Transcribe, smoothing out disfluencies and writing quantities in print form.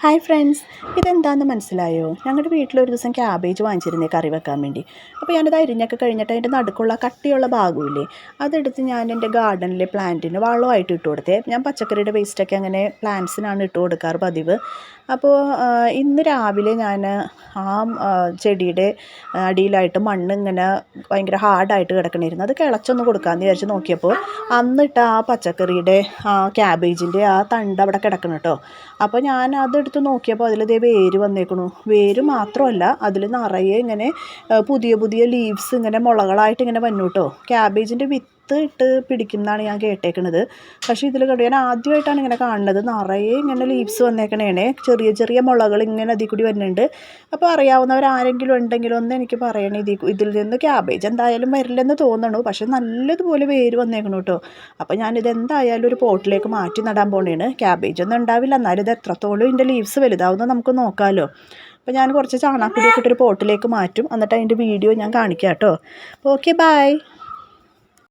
Hi friends, ഇതെന്താണെന്ന് മനസ്സിലായോ? ഞങ്ങളുടെ വീട്ടിലൊരു ദിവസം ക്യാബേജ് വാങ്ങിച്ചിരുന്നേ കറി വെക്കാൻ വേണ്ടി. അപ്പോൾ ഞാനത് അരിഞ്ഞൊക്കെ കഴിഞ്ഞിട്ട് അതിൻ്റെ നടുക്കുള്ള കട്ടിയുള്ള ഭാഗമില്ലേ, അതെടുത്ത് ഞാൻ എൻ്റെ ഗാർഡനിലെ പ്ലാന്റിന് വളമായിട്ട് ഇട്ട് കൊടുത്തേ. ഞാൻ പച്ചക്കറിയുടെ വേസ്റ്റൊക്കെ അങ്ങനെ പ്ലാന്റ്സിനാണ് ഇട്ട് കൊടുക്കാറ് പതിവ്. അപ്പോൾ ഇന്ന് രാവിലെ ഞാൻ ആ ചെടിയുടെ അടിയിലായിട്ട് മണ്ണ് ഇങ്ങനെ ഭയങ്കര ഹാർഡായിട്ട് കിടക്കണമായിരുന്നു. അത് കിളച്ചൊന്ന് കൊടുക്കാമെന്ന് വിചാരിച്ച് നോക്കിയപ്പോൾ അന്നിട്ട് ആ പച്ചക്കറിയുടെ ആ ക്യാബേജിൻ്റെ ആ തണ്ട് അവിടെ കിടക്കണം കേട്ടോ. അപ്പോൾ ഞാൻ അതെടുത്ത് നോക്കിയപ്പോൾ അതിൽ ദേ വേര് വന്നേക്കണു. വേര് മാത്രമല്ല, അതിൽ നിറയെ ഇങ്ങനെ പുതിയ പുതിയ ലീവ്സ് ഇങ്ങനെ മുളകളായിട്ട് ഇങ്ങനെ വന്നു കേട്ടോ. ക്യാബേജിൻ്റെ വിത്ത് ഇട്ട് പിടിക്കുന്നതാണ് ഞാൻ കേട്ടേക്കണത്. പക്ഷേ ഇതിൽ കണ്ടു, ഞാൻ ആദ്യമായിട്ടാണ് ഇങ്ങനെ കാണുന്നത്. നിറയെ ഇങ്ങനെ ലീവ്സ് വന്നേക്കണേണേ, ചെറിയ ചെറിയ മുളകൾ ഇങ്ങനെ അതിൽ കൂടി വരുന്നുണ്ട്. അപ്പോൾ അറിയാവുന്നവരാരെങ്കിലും ഉണ്ടെങ്കിലും ഒന്ന് എനിക്ക് പറയണേ. ഇതിൽ നിന്ന് ക്യാബേജ് എന്തായാലും വരില്ലെന്ന് തോന്നണു, പക്ഷെ നല്ലതുപോലെ വേര് വന്നേക്കണു കേട്ടോ. അപ്പോൾ ഞാനിത് എന്തായാലും ഒരു പോട്ടിലേക്ക് മാറ്റി നടാൻ പോണേണ്. ക്യാബേജ് ഒന്നും ഉണ്ടാവില്ല, എന്നാലും ഇത് എത്രത്തോളം ഇതിൻ്റെ ലീവ്സ് വലുതാവുന്നത് നമുക്ക് നോക്കാമല്ലോ. അപ്പോൾ ഞാൻ കുറച്ച് ചാണകപ്പൊടിയൊക്കെ ഇട്ടൊരു പോട്ടിലേക്ക് മാറ്റും, എന്നിട്ട് അതിൻ്റെ വീഡിയോ ഞാൻ കാണിക്കാം കേട്ടോ. Okay, by.